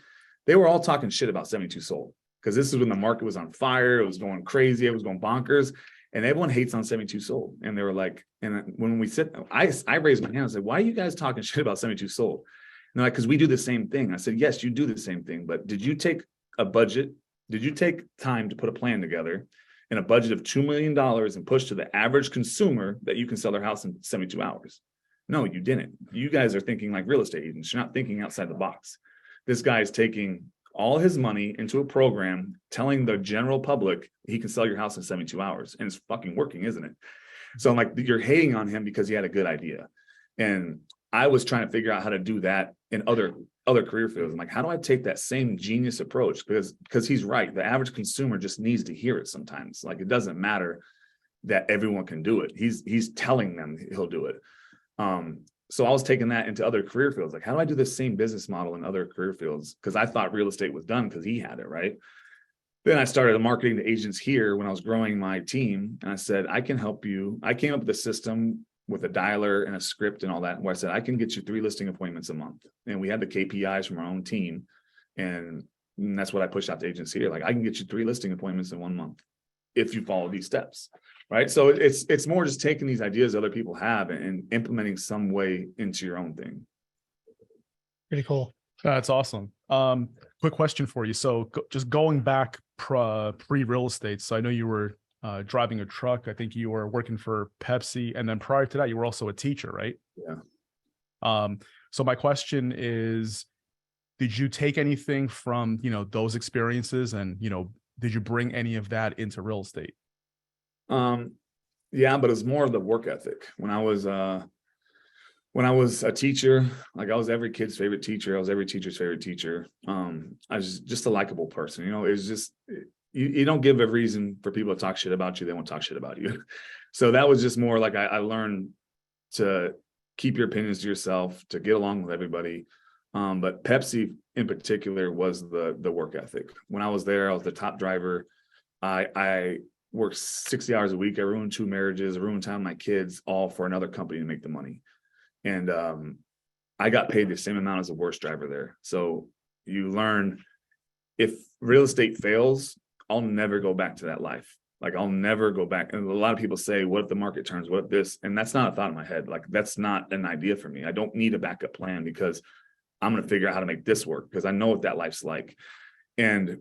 They were all talking shit about 72 Sold because this is when the market was on fire. It was going crazy. It was going bonkers. And everyone hates on 72 Sold. And they were like, and when we sit, I raised my hand. I said, why are you guys talking shit about 72 Sold? And they're like, because we do the same thing. I said, yes, you do the same thing. But did you take a budget? Did you take time to put a plan together and a budget of $2 million and push to the average consumer that you can sell their house in 72 hours? No, you didn't. You guys are thinking like real estate agents. You're not thinking outside the box. This guy's taking all his money into a program, telling the general public he can sell your house in 72 hours. And it's fucking working, isn't it? So I'm like, you're hating on him because he had a good idea. And I was trying to figure out how to do that in other career fields. I'm like, how do I take that same genius approach? Because he's right. The average consumer just needs to hear it sometimes. Like it doesn't matter that everyone can do it. He's telling them he'll do it. So I was taking that into other career fields. Like, how do I do the same business model in other career fields? Because I thought real estate was done because he had it, right? Then I started marketing to agents here when I was growing my team. And I said, I can help you. I came up with a system with a dialer and a script and all that, where I said, I can get you 3 listing appointments a month. And we had the KPIs from our own team. And that's what I pushed out to agents here. Like, I can get you 3 listing appointments in 1 month if you follow these steps. Right. So it's more just taking these ideas other people have and implementing some way into your own thing. Pretty cool. That's awesome. Quick question for you. So just going back pre-real estate. So I know you were driving a truck. I think you were working for Pepsi. And then prior to that, you were also a teacher, right? Yeah. So my question is, did you take anything from, those experiences and, did you bring any of that into real estate? Yeah, but it's more of the work ethic. When I was a teacher, like I was every kid's favorite teacher. I was every teacher's favorite teacher. I was just a likable person. It's just, you don't give a reason for people to talk shit about you. They won't talk shit about you. So that was just more like I learned to keep your opinions to yourself, to get along with everybody. But Pepsi in particular was the work ethic. When I was there, I was the top driver. I worked 60 hours a week. I ruined 2 marriages, I ruined time with my kids, all for another company to make the money. And I got paid the same amount as the worst driver there. So you learn, if real estate fails, I'll never go back to that life. Like, I'll never go back. And a lot of people say, what if the market turns? What if this? And that's not a thought in my head. Like, that's not an idea for me. I don't need a backup plan, because I'm going to figure out how to make this work, because I know what that life's like. And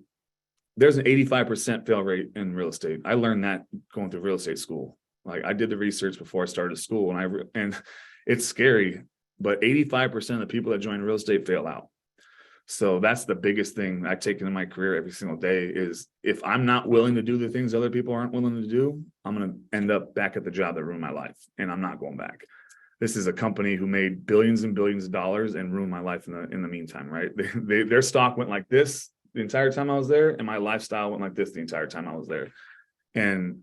there's an 85% fail rate in real estate. I learned that going through real estate school. Like, I did the research before I started school, and it's scary, but 85% of the people that join real estate fail out. So that's the biggest thing I take in my career every single day is, if I'm not willing to do the things other people aren't willing to do, I'm going to end up back at the job that ruined my life, and I'm not going back. This is a company who made billions and billions of dollars and ruined my life in the meantime, right? Their stock went like this the entire time I was there, and my lifestyle went like this the entire time I was there. And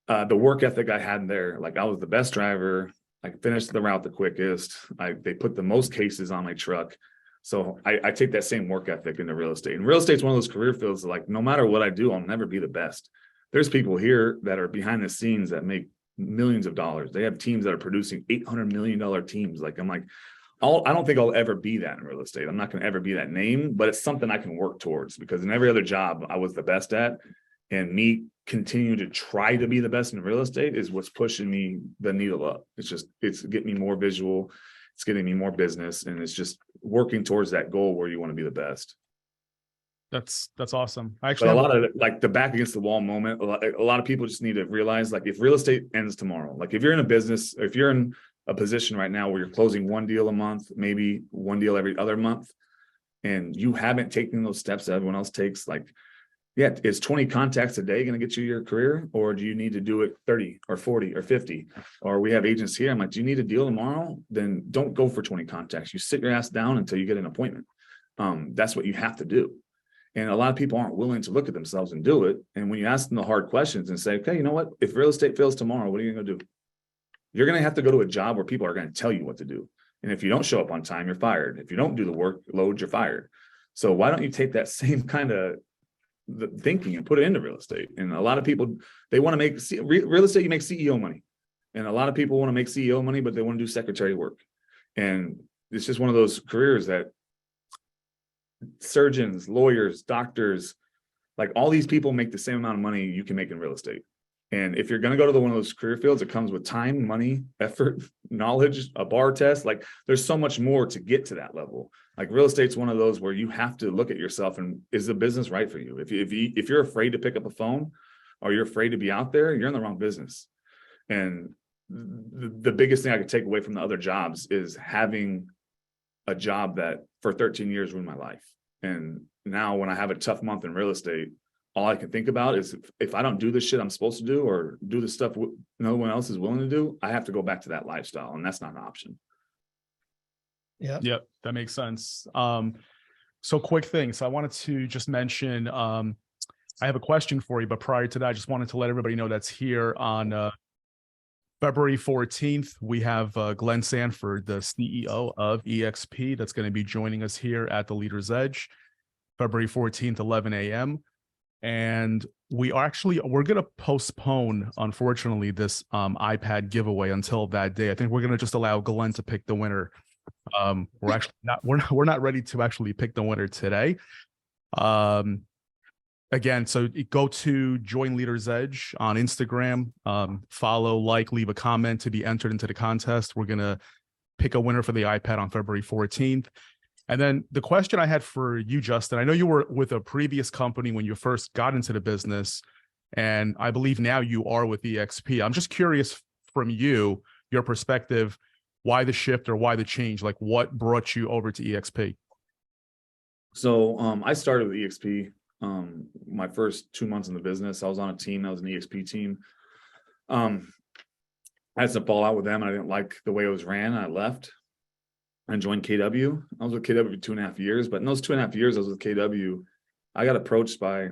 the work ethic I had there, like, I was the best driver. I finished the route the quickest. They put the most cases on my truck. So I take that same work ethic into real estate. And real estate's one of those career fields that, like, no matter what I do, I'll never be the best. There's people here that are behind the scenes that make millions of dollars. They have teams that are producing $800 million teams. Like, I'm like, I don't think I'll ever be that in real estate. I'm not going to ever be that name, but it's something I can work towards, because in every other job I was the best at, and me continue to try to be the best in real estate is what's pushing me the needle up. It's getting me more visual. It's getting me more business, and it's just working towards that goal where you want to be the best. That's awesome. I But actually a have lot of, like, the back against the wall moment, a lot of people just need to realize, like, if real estate ends tomorrow, like, if you're in a business, if you're in a position right now where you're closing 1 deal a month, maybe 1 deal every other month, and you haven't taken those steps that everyone else takes, like, yeah, is 20 contacts a day going to get you your career, or do you need to do it 30 or 40 or 50? Or we have agents here, I'm like, do you need a deal tomorrow? Then don't go for 20 contacts. You sit your ass down until you get an appointment. That's what you have to do. And a lot of people aren't willing to look at themselves and do it. And when you ask them the hard questions and say, okay, you know what, if real estate fails tomorrow, what are you going to do? You're going to have to go to a job where people are going to tell you what to do. And if you don't show up on time, you're fired. If you don't do the work load, you're fired. So why don't you take that same kind of thinking and put it into real estate? And a lot of people, they want to make real estate, you make CEO money. And a lot of people want to make CEO money, but they want to do secretary work. And it's just one of those careers that surgeons, lawyers, doctors, like, all these people make the same amount of money you can make in real estate. And if you're going to go to one of those career fields, it comes with time, money, effort, knowledge, a bar test. Like, there's so much more to get to that level. Like, real estate's one of those where you have to look at yourself and, is the business right for you? If you're afraid to pick up a phone, or you're afraid to be out there, you're in the wrong business. And the biggest thing I could take away from the other jobs is having a job that for 13 years ruined my life. And now when I have a tough month in real estate, all I can think about is, if I don't do the shit I'm supposed to do, or do the stuff no one else is willing to do, I have to go back to that lifestyle, and that's not an option. Yeah. Yep, that makes sense. So quick thing. So I wanted to just mention, I have a question for you, but prior to that, I just wanted to let everybody know that's here on February 14th. We have Glenn Sanford, the CEO of EXP, that's going to be joining us here at the Leader's Edge, February 14th, 11 a.m. And we're going to postpone, unfortunately, this iPad giveaway until that day. I think we're going to just allow Glenn to pick the winner. We're not ready to actually pick the winner today. Again, so go to Join Leaders Edge on Instagram, follow, like, leave a comment to be entered into the contest. We're going to pick a winner for the iPad on February 14th. And then the question I had for you, Justin, I know you were with a previous company when you first got into the business, and I believe now you are with EXP. I'm just curious from you, your perspective, why the shift or why the change? Like, what brought you over to EXP? So I started with EXP. My first 2 months in the business, I was on a team. That was an EXP team. I had some fallout with them, and I didn't like the way it was ran. I left and joined KW. I was with KW for 2.5 years, but in those 2.5 years I was with KW, I got approached by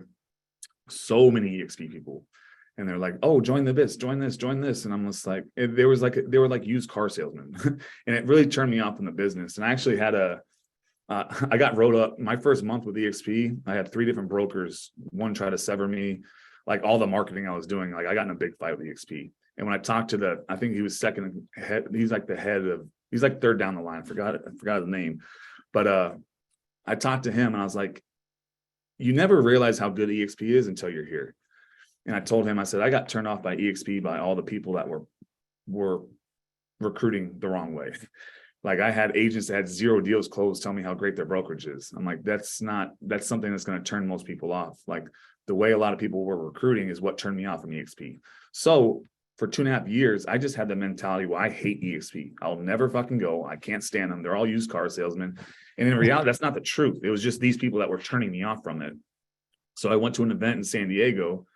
so many EXP people, and they're like, "Oh, join the biz, join this, join this," and I'm just like, they were like used car salesmen, and it really turned me off in the business. And I actually had I got wrote up my first month with EXP. I had 3 different brokers. One tried to sever me, like all the marketing I was doing. Like I got in a big fight with EXP. And when I talked to I think he was second head. He's like the head of, he's like third down the line. I forgot his name. But I talked to him and I was like, you never realize how good EXP is until you're here. And I told him, I said, I got turned off by EXP by all the people that were recruiting the wrong way. Like I had agents that had 0 deals closed tell me how great their brokerage is. I'm like, that's something that's going to turn most people off. Like the way a lot of people were recruiting is what turned me off from EXP. So for 2.5 years, I just had the mentality, well, I hate EXP. I'll never fucking go. I can't stand them. They're all used car salesmen. And in reality, that's not the truth. It was just these people that were turning me off from it. So I went to an event in San Diego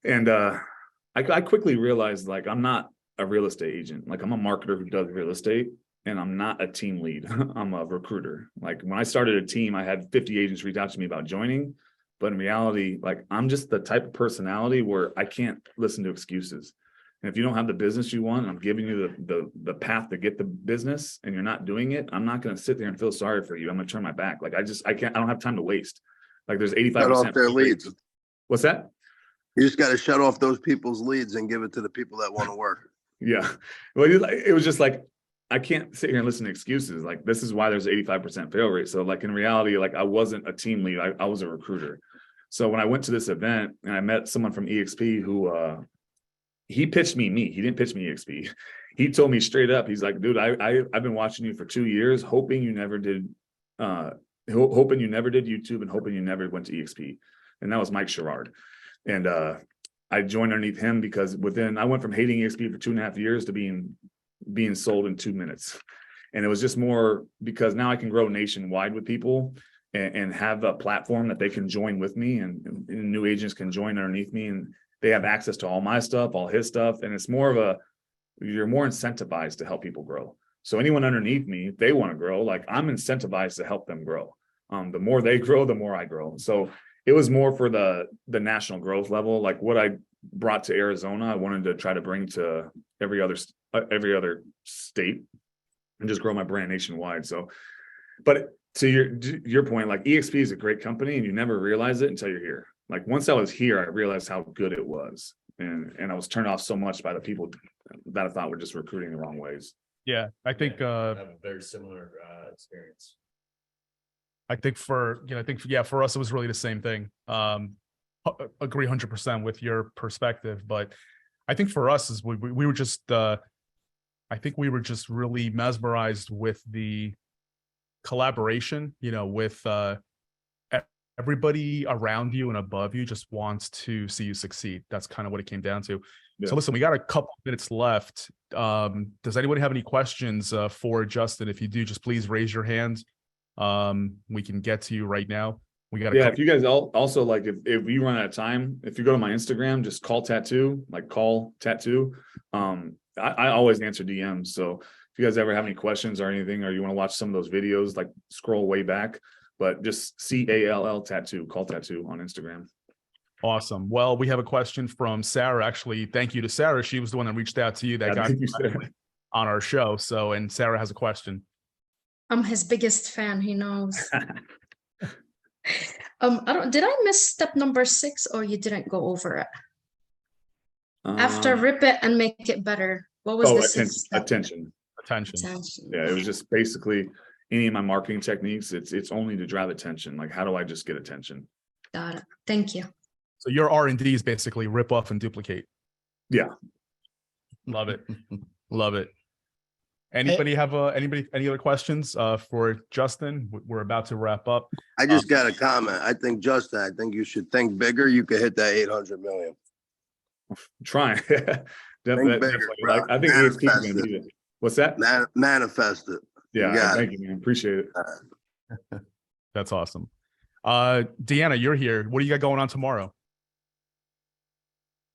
and I quickly realized like, I'm not a real estate agent. Like I'm a marketer who does real estate. And I'm not a team lead. I'm a recruiter. Like when I started a team, I had 50 agents reach out to me about joining. But in reality, like I'm just the type of personality where I can't listen to excuses. And if you don't have the business you want, I'm giving you the path to get the business and you're not doing it, I'm not going to sit there and feel sorry for you. I'm going to turn my back. Like I don't have time to waste. Like there's 85% Shut off their leads. What's that? You just got to shut off those people's leads and give it to the people that want to work. Yeah. Well, it was just like, I can't sit here and listen to excuses. Like this is why there's 85% fail rate. So like in reality, like I wasn't a team lead. I was a recruiter. So when I went to this event and I met someone from EXP who he pitched me. He didn't pitch me EXP. He told me straight up, he's like, dude, I've been watching you for 2 years, hoping you never did YouTube and hoping you never went to EXP. And that was Mike Sherrard. And I joined underneath him because I went from hating EXP for 2.5 years to being sold in 2 minutes. And it was just more because now I can grow nationwide with people and have a platform that they can join with me and new agents can join underneath me and they have access to all my stuff, all his stuff. And it's more of you're more incentivized to help people grow. So anyone underneath me, if they want to grow, like I'm incentivized to help them grow. The more they grow, the more I grow. So it was more for the national growth level. Like what I brought to Arizona, I wanted to try to bring to every other state and just grow my brand nationwide. So, but to your point, like EXP is a great company and you never realize it until you're here. Like once I was here, I realized how good it was. And I was turned off so much by the people that I thought were just recruiting the wrong ways. Yeah, I think I have a very similar experience. For us, it was really the same thing. Agree 100% with your perspective, but I think for us is we were just I think we were just really mesmerized with the collaboration, with everybody around you and above you just wants to see you succeed. That's kind of what it came down to. Yeah. So listen, we got a couple minutes left. Does anybody have any questions for Justin? If you do, just please raise your hand. We can get to you right now. We got if you guys also like if we run out of time, if you go to my Instagram, just call tattoo. I always answer DMs. So if you guys ever have any questions or anything, or you want to watch some of those videos, like scroll way back, but just CALL tattoo, call tattoo on Instagram. Awesome. Well, we have a question from Sarah. Actually, thank you to Sarah. She was the one that reached out to you that got on our show. So, and Sarah has a question. I'm his biggest fan. He knows. Did I miss step number 6 or you didn't go over it? After rip it and make it better. What was the attention? Yeah, it was just basically any of my marketing techniques. It's only to drive attention. Like, how do I just get attention? Got it. Thank you. So your R&D is basically rip off and duplicate. Yeah. Love it. Love it. Anybody have any other questions for Justin? We're about to wrap up. I just got a comment. I think Justin, you should think bigger. You could hit that 800 million. Trying. Definitely. Like, I think EXP is going to be it. What's that? Manifest it. Yeah. Thank you, man. Appreciate it. That's awesome. Deanna, you're here. What do you got going on tomorrow?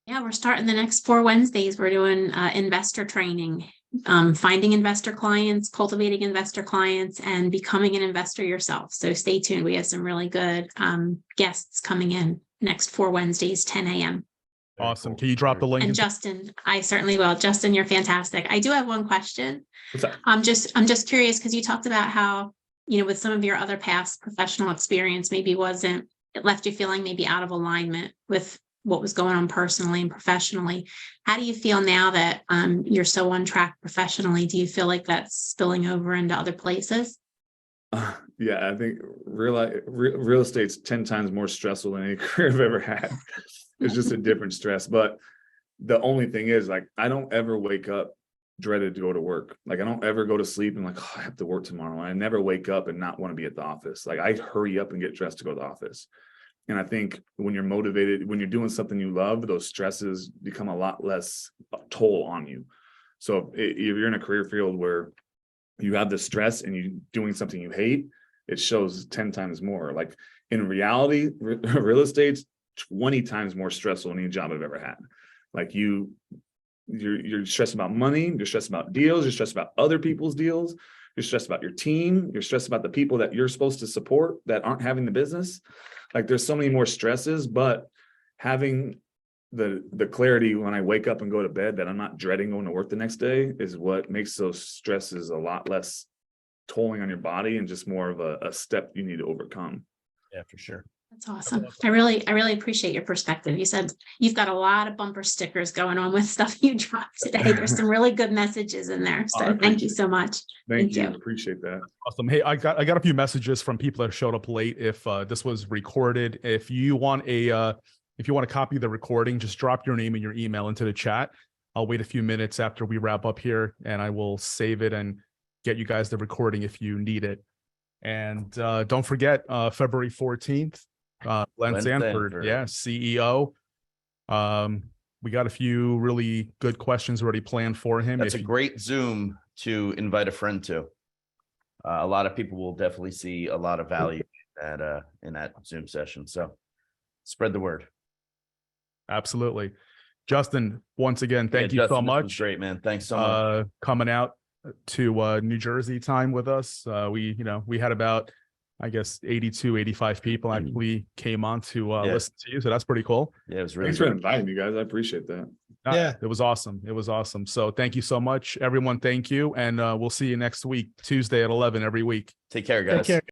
Yeah, we're starting the next 4 Wednesdays. We're doing investor training, finding investor clients, cultivating investor clients, and becoming an investor yourself. So stay tuned. We have some really good guests coming in next 4 Wednesdays, 10 a.m. Awesome. Can you drop the link? And Justin, I certainly will. Justin, you're fantastic. I do have one question. What's that? I'm just curious because you talked about how with some of your other past professional experience, maybe it left you feeling maybe out of alignment with what was going on personally and professionally. How do you feel now that you're so on track professionally? Do you feel like that's spilling over into other places? Yeah, I think real estate's 10 times more stressful than any career I've ever had. It's just a different stress. But the only thing is, like, I don't ever wake up dreaded to go to work. Like, I don't ever go to sleep and like, oh, I have to work tomorrow. I never wake up and not want to be at the office. Like, I hurry up and get dressed to go to the office. And I think when you're motivated, when you're doing something you love, those stresses become a lot less toll on you. So if you're in a career field where you have the stress and you're doing something you hate, it shows 10 times more. Like, in reality, real estate's 20 times more stressful than any job I've ever had. Like, you're stressed about money, you're stressed about deals, you're stressed about other people's deals, you're stressed about your team, you're stressed about the people that you're supposed to support that aren't having the business. Like, there's so many more stresses, but having the clarity when I wake up and go to bed that I'm not dreading going to work the next day is what makes those stresses a lot less tolling on your body and just more of a step you need to overcome. Yeah, for sure. That's awesome. I really appreciate your perspective. You said you've got a lot of bumper stickers going on with stuff you dropped today. There's some really good messages in there. So thank you so much. Thank you. Appreciate that. Awesome. Hey, I got a few messages from people that showed up late. If this was recorded, if you want to copy the recording, just drop your name and your email into the chat. I'll wait a few minutes after we wrap up here, and I will save it and get you guys the recording if you need it. And don't forget, February 14th, Glenn Sanford, yeah, CEO. We got a few really good questions already planned for him. That's a great Zoom to invite a friend to. A lot of people will definitely see a lot of value in that Zoom session. So spread the word. Absolutely. Justin, once again, thank you so much. Great, man. Thanks so much. Coming out to New Jersey time with us. We had about, I guess, 82, 85 people actually came on to listen to you. So that's pretty cool. Yeah, it was really Thanks for inviting me, guys. I appreciate that. Yeah. It was awesome. It was awesome. So thank you so much, everyone. Thank you. And we'll see you next week, Tuesday at 11 every week. Take care, guys. Take care.